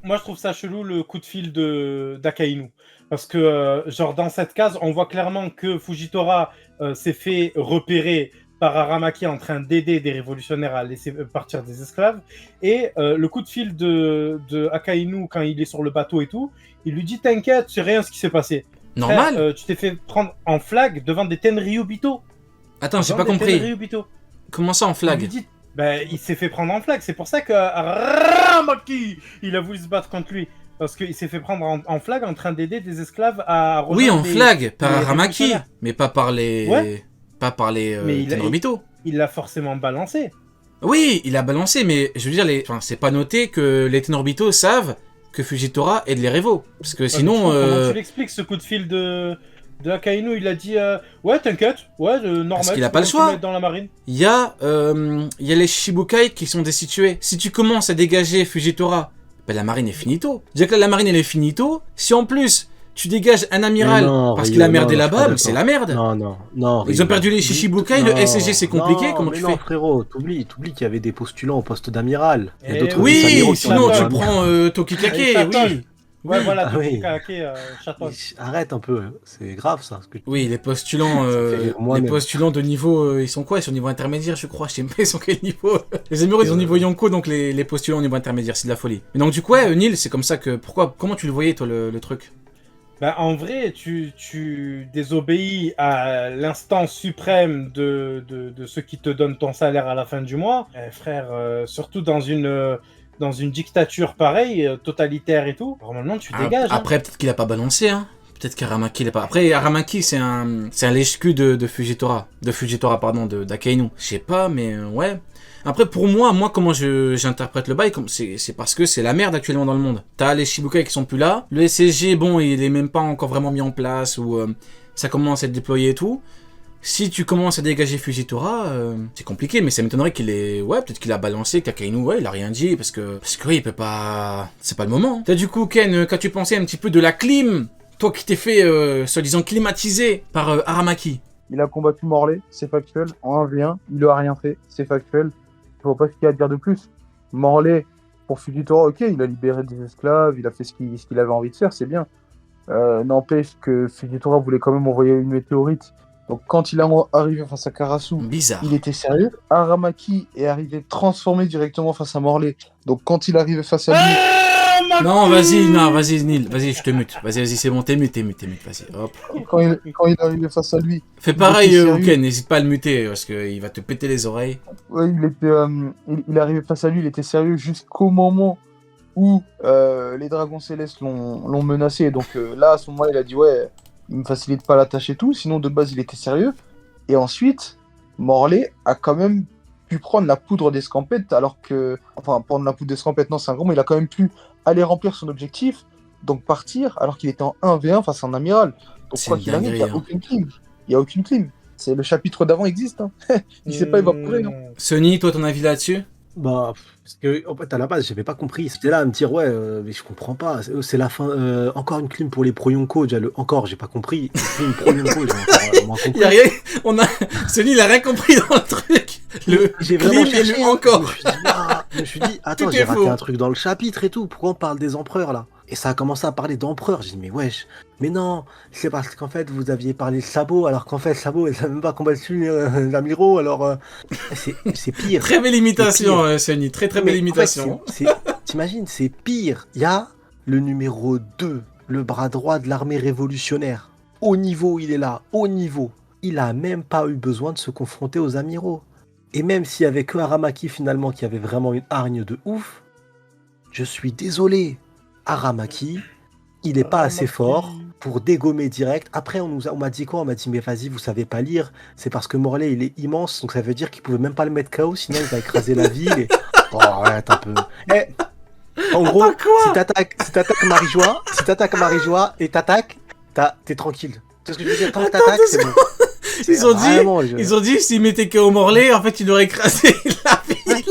moi, je trouve ça chelou le coup de fil d'Akainu. Parce que, genre, dans cette case, on voit clairement que Fujitora s'est fait repérer par Aramaki en train d'aider des révolutionnaires à laisser partir des esclaves. Et le coup de fil de Akainu, quand il est sur le bateau et tout, il lui dit t'inquiète, c'est rien ce qui s'est passé. Frère, Normal. tu t'es fait prendre en flag devant des Tenryubito. Attends, j'ai Devant pas des compris. Tenryubito. Comment ça en Il lui flag? dit, ben, il s'est fait prendre en flag. C'est pour ça que Ramaki, il a voulu se battre contre lui. Parce qu'il s'est fait prendre en flag en train d'aider des esclaves à Oui, rejoindre en flag, par les Aramaki, révolutionnaires. mais pas par Ouais, les... Pas par les mais Tenryubito. il l'a forcément balancé. Oui, il a balancé, mais je veux dire, enfin, c'est pas noté que les Tenryubito savent que Fujitora aide les Révos. Parce que Ouais, mais du sinon, coup, comment tu l'expliques ce coup de fil de Akainu? Il a dit ouais, t'inquiète, ouais, parce normal, qu'il a tu peux pas le continuer à choix. être dans la marine. Il y a les Shichibukai qui sont destitués. Si tu commences à dégager Fujitora, ben la marine est finito. Déjà que là, la marine elle est finito. Si en plus tu dégages un Mais amiral non, parce qu'il a Rio, non, merdé non, je suis pas là-bas, mais c'est la d'accord. merde. Non, Ils ont Rio. perdu les T'oublies, Shichibukai, le SCG non, c'est compliqué, non, comment mais tu non, fais? frérot, t'oublies qu'il y avait des postulants au poste d'amiral. Il y a Eh d'autres oui, Oui, vice-amiraux il qui ont le sinon niveau tu chatonne. amiral. prends Il Tokikake, chatonne. oui. Ouais, Oui. voilà, Ah oui. Tokikake chatonne. Arrête un peu, c'est grave ça, ce que tu Oui, dis. Ça me fait rire les moi-même. postulants de niveau, ils sont quoi? Ils sont au niveau intermédiaire, je crois. Je sais même pas, ils sont quel niveau. Les Émirats, ils ont niveau Yonko, donc les postulants au niveau intermédiaire, c'est de la folie. Mais donc, du coup, ouais, Neil, c'est comme ça que. Pourquoi? Comment tu le voyais, toi, le truc? Ben, en vrai, tu désobéis à l'instance suprême de ceux qui te donnent ton salaire à la fin du mois. Frère, surtout dans une dictature pareille, totalitaire et tout, normalement tu dégages. Hein. Après, peut-être qu'il a pas balancé, hein. Peut-être qu'Aramaki l'a pas. Après, Aramaki, c'est un lèche-cul de Fujitora. De Fujitora, pardon, d'Akainu. Je sais pas, mais ouais. Après, pour moi, comment j'interprète le bail, c'est parce que c'est la merde actuellement dans le monde. T'as les Shibukai qui sont plus là. Le SSG, bon, il est même pas encore vraiment mis en place, ou ça commence à être déployé et tout. Si tu commences à dégager Fujitora, c'est compliqué, mais ça m'étonnerait qu'il ait... Ouais, peut-être qu'il a balancé, qu'Akainu, ouais, il a rien dit, parce que oui, il peut pas... C'est pas le moment. T'as du coup, Ken, qu'as-tu pensé un petit peu de la clim? Toi qui t'es fait, soi-disant, climatiser par Aramaki. Il a combattu Morlaix, c'est factuel. En 1v1, il lui a rien fait, c'est factuel. Je vois pas ce qu'il y a à dire de plus. Morlaix, pour Fujitora, ok, il a libéré des esclaves, il a fait ce qu'il avait envie de faire, c'est bien. N'empêche que Fujitora voulait quand même envoyer une météorite. Donc quand il est arrivé face à Karasu, Bizarre. il était sérieux. Aramaki est arrivé transformé directement face à Morlaix. Donc quand il arrivait face à lui, Non, vas-y, Neil, vas-y, je te mute. Vas-y, c'est bon, t'es mute, vas-y, hop. quand il est arrivé face à lui, Fais il pareil, était sérieux. Ken, n'hésite pas à le muter, parce qu'il va te péter les oreilles. Ouais, il est arrivé face à lui, il était sérieux jusqu'au moment où les Dragons Célestes l'ont menacé. Donc là, à ce moment-là, il a dit ouais, il me facilite pas la tâche et tout. Sinon, de base, il était sérieux. Et ensuite, Morlaix a quand même pu prendre la poudre d'escampette, alors que... Enfin, prendre la poudre d'escampette, non, c'est un gros, mais il a quand même pu aller remplir son objectif, donc partir, alors qu'il était en 1v1 face à un amiral. Donc C'est quoi une qu'il arrive, il n'y dinguerie, a hein. aucune clim. Il n'y a aucune clim. C'est le chapitre d'avant existe. Hein. Il s'est pas évaporé. Hein. Sonny, toi, ton avis là-dessus? Bah, parce que, en fait, à la base, j'avais pas compris. C'était là à me dire, ouais, mais je comprends pas. C'est la fin. Encore une clim pour les pro-Yonko. Déjà, encore, j'ai pas compris. Une pro-Yonko, j'ai encore moins Il y a compris. rien, Sonny, il a rien compris dans le truc. Le J'ai vraiment clim et cherché. le Hein. encore. Je me suis dit, attends, Tout j'ai est raté faux. un truc dans le chapitre et tout. Pourquoi on parle des empereurs là? Et ça a commencé à parler d'empereurs. J'ai dit, mais wesh. Mais non, c'est parce qu'en fait, vous aviez parlé de Sabo, alors qu'en fait, Sabo, il savait même pas combattu l'amiraux. Alors, c'est pire. Très belle C'est imitation, pire. Sonny. Très belle Mais en fait, imitation. t'imagines, c'est pire. Il y a le numéro 2, le bras droit de l'armée révolutionnaire. Au niveau, il est là, au niveau. Il a même pas eu besoin de se confronter aux amiraux. Et même s'il y avait que Aramaki finalement qui avait vraiment une hargne de ouf, je suis désolé. Aramaki, il est pas assez fort pour dégommer direct. Après, on m'a dit quoi? On m'a dit, mais vas-y, vous savez pas lire. C'est parce que Morlaix, il est immense, donc ça veut dire qu'il pouvait même pas le mettre KO, sinon il va écraser la ville. Et... Oh, arrête un peu. Eh, en gros, Attends, quoi? si t'attaques Marie-Joie et t'es tranquille. Tu sais ce que je veux dire? Tant que t'attaques, c'est bon. Ils ont dit, s'ils mettaient KO Morlaix, en fait, il aurait écrasé la ville.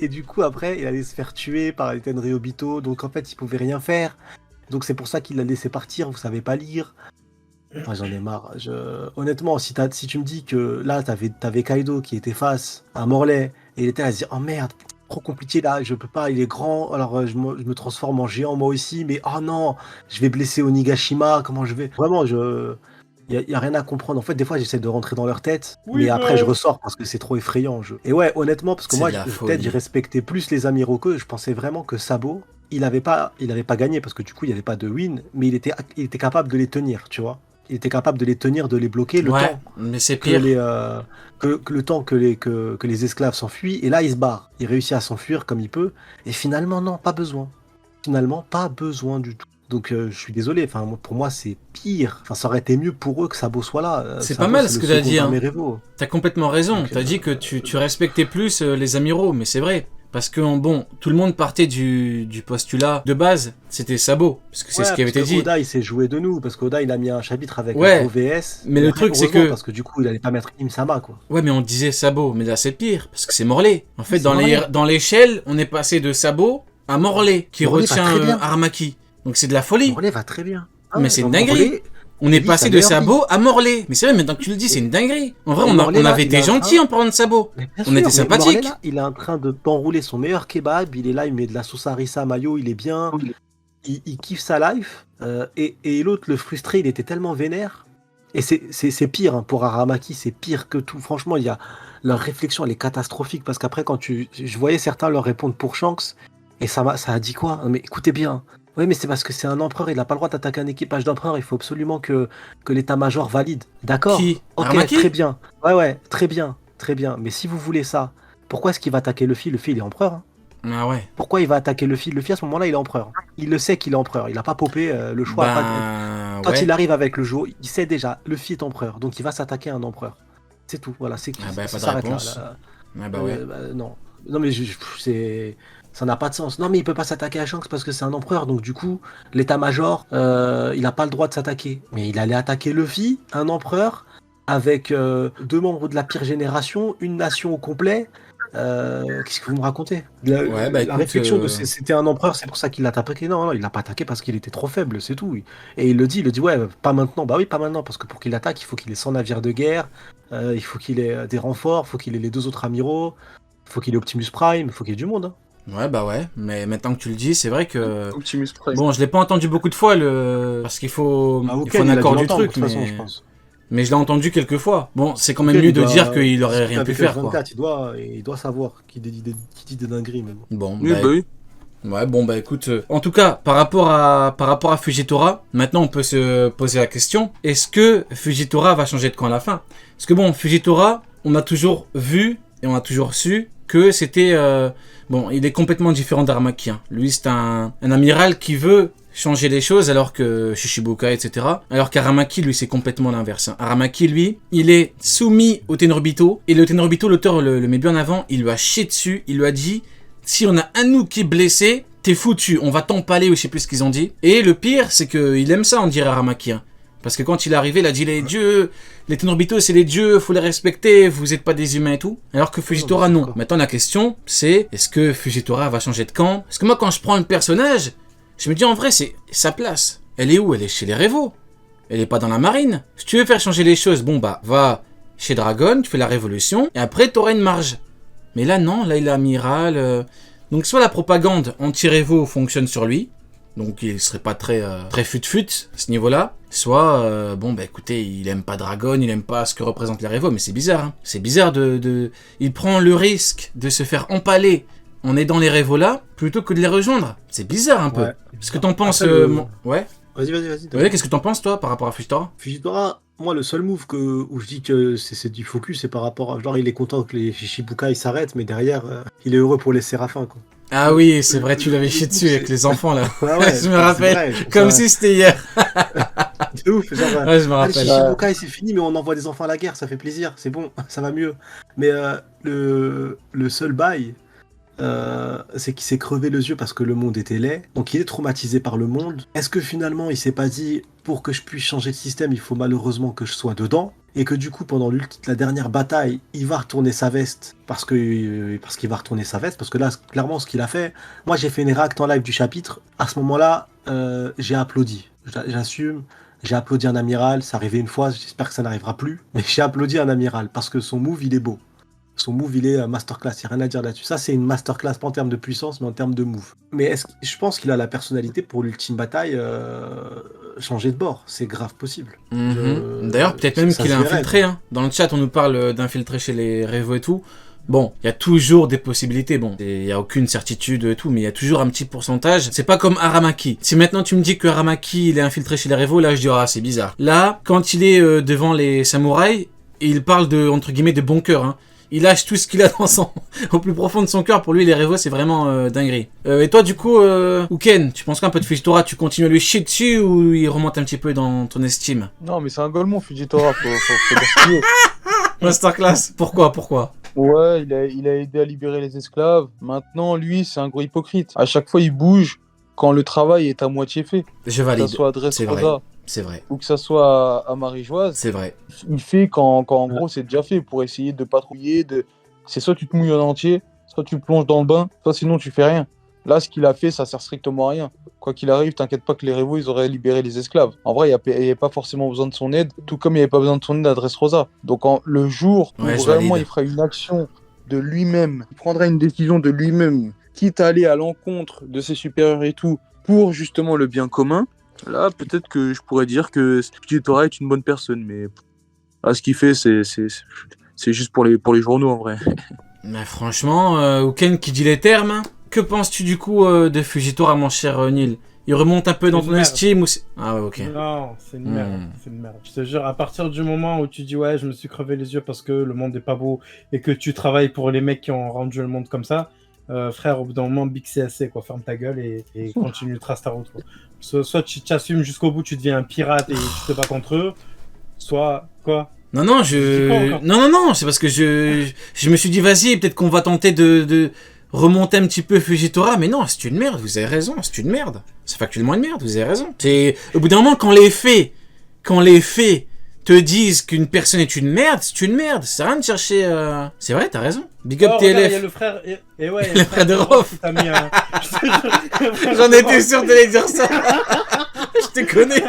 Et du coup, après, il allait se faire tuer par les Tenryubito, donc en fait, il pouvait rien faire. Donc c'est pour ça qu'il l'a laissé partir, vous savez pas lire. Moi, j'en ai marre. Honnêtement, si tu me dis que là, t'avais Kaido qui était face à Morlaix, et il était à se dire, oh merde, trop compliqué là, je peux pas, il est grand, alors je me transforme en géant moi aussi, mais oh non, je vais blesser Onigashima, comment je vais. Vraiment, y a rien à comprendre. En fait, des fois, j'essaie de rentrer dans leur tête, Oui, mais après, mais je ressors parce que c'est trop effrayant. Et ouais, honnêtement, parce que C'est moi, de la peut-être j'ai folie. respecté plus les amiraux qu'eux. Je pensais vraiment que Sabo, il avait pas gagné parce que du coup, il n'y avait pas de win, mais il était capable de les tenir, tu vois. Il était capable de les tenir, de les bloquer le Ouais, temps mais c'est que pire. le temps que les esclaves s'enfuient. Et là, il se barre. Il réussit à s'enfuir comme il peut. Et finalement, non, pas besoin. Finalement, pas besoin du tout. Donc, je suis désolé. Enfin, pour moi, c'est pire. Enfin, ça aurait été mieux pour eux que Sabo soit là. C'est pas Sabo, mal c'est ce le que t'as second dit, hein. armée Revo. T'as complètement raison. Donc, T'as dit que tu respectais plus les amiraux, mais c'est vrai. Parce que, bon, tout le monde partait du postulat de base, c'était Sabo, parce que c'est ouais, ce qui avait parce été que dit. Oda, il s'est joué de nous. Parce qu'Oda, il a mis un chapitre avec un Ouais, gros VS. mais le après, truc, c'est heureusement, que... parce que du coup, il allait pas mettre Im-sama, quoi. Ouais, mais on disait Sabo, mais là c'est pire, parce que c'est Morlaix. En fait, C'est Morlaix. dans l'échelle, on est passé de Sabo à Morlaix, qui Morlaix va retient très bien. Aramaki. Donc c'est de la folie. Morlaix va très bien. Ah Mais ouais, c'est non, une dinguerie. Morlaix, On est lui, passé sa de meilleure Sabo à Morlaix. Mais c'est vrai, maintenant que tu le dis, c'est une dinguerie. En vrai, Et Morlaix, on là, avait il été est en train- gentils en parlant de Sabo. Mais bien On sûr, était mais sympathiques. Morlaix, là, il est en train d'enrouler son meilleur kebab. Il est là, il met de la sauce harissa mayo, il est bien. Il kiffe sa life. Et l'autre, le frustré, il était tellement vénère. Et c'est pire, hein, pour Aramaki, c'est pire que tout. Franchement, leur réflexion, elle est catastrophique. Parce qu'après, je voyais certains leur répondre pour Shanks. Et ça a dit quoi? Mais écoutez bien. Oui, mais c'est parce que c'est un empereur, il n'a pas le droit d'attaquer un équipage d'empereur. Il faut absolument que l'état-major valide. D'accord? Qui Ok, Aramaki très bien. Ouais, très bien. Très bien. Mais si vous voulez ça, pourquoi est-ce qu'il va attaquer Luffy? Luffy, il est empereur, hein. Ah ouais. Pourquoi il va attaquer Luffy? Luffy, à ce moment-là, il est empereur. Il le sait qu'il est empereur. Il n'a pas popé le choix. Ben Quand ouais. il arrive avec le jour, il sait déjà, Luffy est empereur. Donc il va s'attaquer à un empereur. C'est tout. Voilà, c'est Ah bah ça pas de s'arrête là. réponse. Ah bah ouais. Non. Non, mais ça n'a pas de sens. Non, mais il peut pas s'attaquer à Shanks parce que c'est un empereur. Donc du coup, l'état-major, il n'a pas le droit de s'attaquer. Mais il allait attaquer Luffy, un empereur, avec deux membres de la pire génération, une nation au complet. Qu'est-ce que vous me racontez? Ouais, bah La écoute, réflexion de c'était un empereur, c'est pour ça qu'il l'a attaqué. Non, il l'a pas attaqué parce qu'il était trop faible, c'est tout. Et il dit ouais, pas maintenant. Bah oui, pas maintenant, parce que pour qu'il attaque, il faut qu'il ait 100 navires de guerre, il faut qu'il ait des renforts, il faut qu'il ait les deux autres amiraux, il faut qu'il ait Optimus Prime, il faut qu'il y ait du monde, hein. Ouais, bah ouais. Mais maintenant que tu le dis, c'est vrai que... Optimus Prime. Bon, je l'ai pas entendu beaucoup de fois, parce qu'il faut... Bah, il faut auquel un il a accord dû du l'entendre, truc, de toute façon, mais... je pense. Mais je l'ai entendu quelques fois. Bon, c'est quand même Auquel mieux il de doit dire qu'il aurait discuter rien pu avec faire, quoi. H24, il doit savoir qui dit des dingueries, même. Bon, Oui, bah oui. ouais, bon, bah écoute. En tout cas, par rapport à Fujitora, maintenant on peut se poser la question, est-ce que Fujitora va changer de camp à la fin? Parce que bon, Fujitora, on a toujours vu et on a toujours su que c'était... bon, il est complètement différent d'Aramaki, hein. Lui, c'est un amiral qui veut changer les choses alors que Shishibuka, etc. Alors qu'Aramaki, lui, c'est complètement l'inverse, hein. Aramaki, lui, il est soumis au Tenryubito, et le Tenryubito, l'auteur le met bien en avant, il lui a chié dessus, il lui a dit, si on a un nous qui est blessé, t'es foutu, on va t'empaler, ou je sais plus ce qu'ils ont dit. Et le pire, c'est qu'il aime ça, on dirait Aramaki, hein. Parce que quand il est arrivé, il a dit les dieux, les Tenryubito, c'est les dieux, faut les respecter, vous êtes pas des humains et tout. Alors que Fujitora, non. Maintenant, la question, c'est, est-ce que Fujitora va changer de camp? Parce que moi, quand je prends un personnage, je me dis, en vrai, c'est sa place. Elle est où? Elle est chez les Revo. Elle est pas dans la marine. Si tu veux faire changer les choses, bon bah, va chez Dragon, tu fais la révolution, et après, t'auras une marge. Mais là, non, là, il est amiral. Donc, soit la propagande anti-Revo fonctionne sur lui, donc il serait pas très fut-fut à ce niveau-là, soit, bon, bah écoutez, il aime pas Dragon, il aime pas ce que représente les Revo, mais c'est bizarre, hein. C'est bizarre Il prend le risque de se faire empaler en aidant les Revo là, plutôt que de les rejoindre. C'est bizarre un peu. Ouais. Qu'est-ce que t'en penses Après, Ouais. Vas-y. Ouais, qu'est-ce que t'en penses, toi, par rapport à Fujitora? Fujitora, moi, le seul move où je dis que c'est du focus, c'est par rapport à. Genre, il est content que les Shichibukai s'arrêtent, mais derrière, il est heureux pour les Séraphins, quoi. Ah oui, c'est vrai, tu l'avais chié dessus avec les enfants, là. Ouais, Je me rappelle, vrai, je trouve comme ça- si c'était hier. C'est ouf, genre, Ouais, je me ah, les rappelle. Shichibukai, c'est fini, mais on envoie des enfants à la guerre, ça fait plaisir, c'est bon, ça va mieux. Mais le seul bail, c'est qu'il s'est crevé les yeux parce que le monde était laid. Donc il est traumatisé par le monde. Est-ce que finalement il s'est pas dit, pour que je puisse changer de système, il faut malheureusement que je sois dedans? Et que du coup, pendant la dernière bataille, il va retourner sa veste parce qu'il va retourner sa veste. Parce que là, clairement, ce qu'il a fait, moi j'ai fait une réact en live du chapitre. À ce moment-là, j'ai applaudi. J'assume. J'ai applaudi un amiral. Ça arrivait une fois. J'espère que ça n'arrivera plus. Mais j'ai applaudi un amiral parce que son move, il est beau. Son move, il est masterclass, il n'y a rien à dire là-dessus. Ça, c'est une masterclass, pas en termes de puissance, mais en termes de move. Mais je pense qu'il a la personnalité pour l'ultime bataille changer de bord. C'est grave possible. D'ailleurs, peut-être même ça qu'il se a verrait, infiltré. Hein. Dans le chat, on nous parle d'infiltrer chez les Revo et tout. Bon, il y a toujours des possibilités. Bon, il n'y a aucune certitude et tout, mais il y a toujours un petit pourcentage. C'est pas comme Aramaki. Si maintenant tu me dis que Aramaki, il est infiltré chez les Revo, là, je dis, ah, c'est bizarre. Là, quand il est devant les samouraïs, il parle de, entre guillemets, de bon cœur, hein. Il lâche tout ce qu'il a dans son... au plus profond de son cœur. Pour lui, les Revo, c'est vraiment dinguerie. Et toi, du coup, Uken, tu penses qu'un peu de Fujitora, tu continues à lui chier dessus ou il remonte un petit peu dans ton estime? Non, mais c'est un golemon, Fujitora, faut dire ce qu'il est. Masterclass. Pourquoi? Ouais, il a aidé à libérer les esclaves. Maintenant, lui, c'est un gros hypocrite. À chaque fois, il bouge quand le travail est à moitié fait. Je Que valide. ça soit à Dressrosa C'est vrai. ou que ça soit à Marie-Joise. C'est vrai. Il fait quand en gros, c'est déjà fait pour essayer de patrouiller. C'est soit tu te mouilles en entier, soit tu plonges dans le bain, soit sinon tu fais rien. Là, ce qu'il a fait, ça sert strictement à rien. Quoi qu'il arrive, t'inquiète pas que les Revo, ils auraient libéré les esclaves. En vrai, il n'y avait pas forcément besoin de son aide, tout comme il n'y avait pas besoin de son aide à Dressrosa. Donc, le jour où Ouais, je vraiment valide. il fera une action de lui-même, il prendra une décision de lui-même, quitte à aller à l'encontre de ses supérieurs et tout, pour justement le bien commun, là, peut-être que je pourrais dire que Fujitora est une bonne personne, mais là, ce qu'il fait, c'est juste pour les journaux, en vrai. Mais franchement, Uken qui dit les termes, hein. Que penses-tu du coup de Fujitora, mon cher Neil? Il remonte un peu dans C'est ton une estime ou c'est... Ah ouais, ok. Non, c'est une merde. C'est une merde. Je te jure, à partir du moment où tu dis ouais, je me suis crevé les yeux parce que le monde est pas beau et que tu travailles pour les mecs qui ont rendu le monde comme ça, frère, au bout d'un moment, big c'est assez, quoi. Ferme ta gueule et continue, trace ta route, quoi. Soit tu t'assumes jusqu'au bout, tu deviens un pirate et tu te bats contre eux, soit quoi. Non, non, dis pas encore. Non, c'est parce que je me suis dit, vas-y, peut-être qu'on va tenter de remonter un petit peu Fujitora, mais non, c'est une merde, vous avez raison, c'est une merde. C'est factuellement une merde, vous avez raison. C'est, au bout d'un moment, quand les faits te disent qu'une personne est une merde, c'est une merde, c'est rien de chercher, C'est vrai, t'as raison. Big up Oh, regarde, TLF. il y a le frère, et ouais, il y a Le frère de Rof. qui t'a mis un... J'en étais sûr de les dire ça. Je te connais.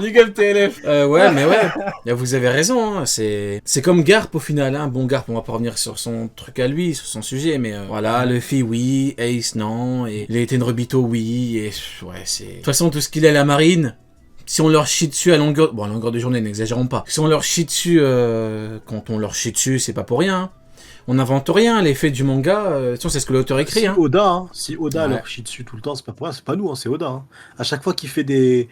Big up TLF. Ouais, mais ouais. Là, vous avez raison. Hein. C'est comme Garp au final. Hein. Bon, Garp, on va pas revenir sur son truc à lui, sur son sujet. Mais voilà, Luffy, oui. Ace, non. Et les Tenryubito, oui. Et ouais, c'est. De toute façon, tout ce qu'il est à la marine. Si on leur chie dessus à longueur... Bon, à longueur de journée, n'exagérons pas. Si on leur chie dessus... Quand on leur chie dessus, c'est pas pour rien. Hein. On n'invente rien, les faits du manga, c'est ce que l'auteur écrit. Si hein. Si Oda Ouais. leur chie dessus tout le temps, c'est pas pour rien, c'est pas nous, hein, c'est Oda. Hein. À chaque fois qu'il fait des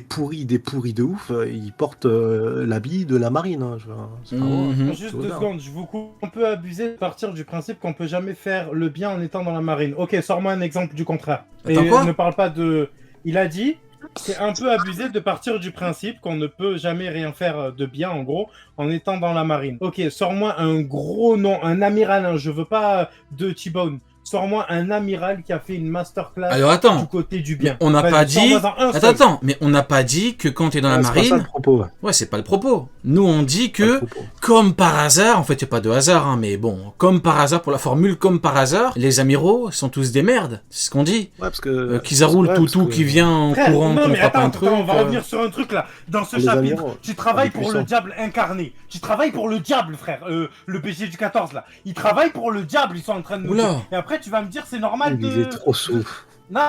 pourris de ouf, il porte l'habit de la marine. Hein, c'est pas moi, Mhm. Juste c'est 2 Oda. secondes, je vous coupe. On peut abuser de partir du principe qu'on peut jamais faire le bien en étant dans la marine. Ok, sors-moi un exemple du contraire. Attends, Et quoi ne parle pas de... Il a dit, c'est un peu abusé de partir du principe qu'on ne peut jamais rien faire de bien, en gros, en étant dans la marine. Ok, sors-moi un gros nom, un amiral, hein, je veux pas de T-Bone. Sors-moi un amiral qui a fait une masterclass Alors attends, du côté du bien. on n'a Vas-y, pas dit... sors-moi-en un seul. Attends, mais on n'a pas dit que quand t'es dans la C'est pas ça le marine... propos. Ouais. Ouais, c'est pas le propos. Nous, on dit Pas le que, propos. comme par hasard, en fait, y a pas de hasard, hein, mais bon, comme par hasard, pour la formule, comme par hasard, les amiraux sont tous des merdes. C'est ce qu'on dit. Ouais, parce que. Kizaru, le ouais, toutou parce que- qui vient en Frère, courant, non qu'on mais frappe attends, un truc... on va revenir sur un truc là. Dans ce Les chapitre, amiraux, tu travailles les pour le puissants. diable incarné. Tu travailles pour le diable, frère. Le BG du 14 là. Ils travaillent pour le diable, ils sont en train de nous Oula. dire. Et après tu vas me dire c'est normal Il est trop souffle. Non,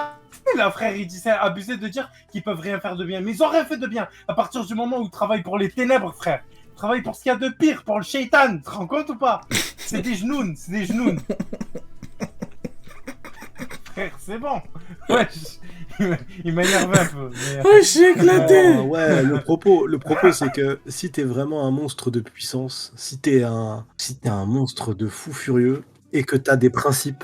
là frère, il dit c'est abusé de dire qu'ils peuvent rien faire de bien. Mais ils ont rien fait de bien. À partir du moment où ils travaillent pour les ténèbres, frère. Ils travaillent pour ce qu'il y a de pire, pour le shaitan. Tu te rends compte ou pas? C'est des genoux, c'est des genoux. Frère, c'est bon. Ouais, il m'a énervé un peu. Mais... Oh, j'ai éclaté. Ouais, le propos c'est que si t'es vraiment un monstre de puissance, si t'es un monstre de fou furieux et que t'as des principes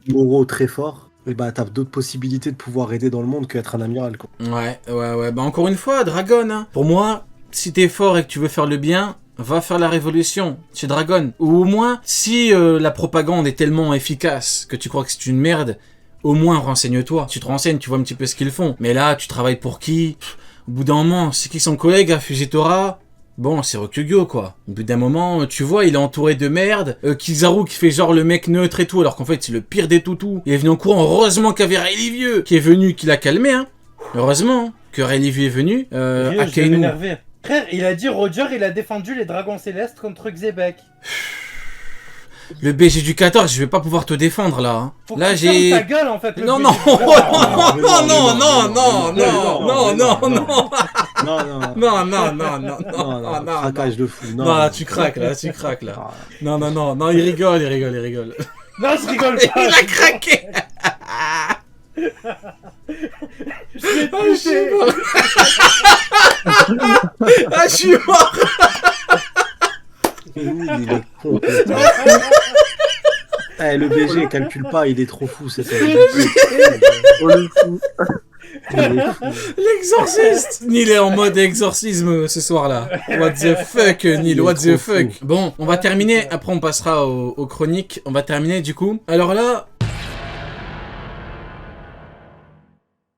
moraux très forts, et bah t'as d'autres possibilités de pouvoir aider dans le monde qu'être un amiral, quoi. Ouais. Bah encore une fois, Dragon, hein. Pour moi, si t'es fort et que tu veux faire le bien, va faire la révolution chez Dragon. Ou au moins, si la propagande est tellement efficace que tu crois que c'est une merde, au moins renseigne-toi. Tu te renseignes, tu vois un petit peu ce qu'ils font. Mais là, tu travailles pour qui? Au bout d'un moment, c'est qui son collègue à Fujitora? Bon, c'est Rokugyo, quoi. Au bout d'un moment, tu vois, il est entouré de merde. Kizaru qui fait genre le mec neutre et tout, alors qu'en fait, c'est le pire des toutous. Il est venu en courant. Heureusement qu'il y avait Rayleigh Vieux qui est venu, qui l'a calmé, hein. Heureusement que Rayleigh Vieux est venu. Vieux, je vais Akainu. m'énerver. Frère, il a dit Roger, il a défendu les Dragons Célestes contre Xebec. Le BG du 14, je vais pas pouvoir te défendre là. Hein. Faut que Là tu fermes j'ai. ta gueule en fait. Non, non, non, non. Craquage de fou. Non, là tu craques, là. Non, il rigole. Non, je rigole pas. Il a craqué. Je suis mort. Ah, je suis mort. Il est complètement. Le BG calcule pas, il est trop fou, c'est ça. Oh, le fou. L'exorciste. Neil est en mode exorcisme ce soir-là. What the fuck, Neil, what the fuck. Bon, on va terminer, après on passera aux chroniques. On va terminer du coup. Alors là,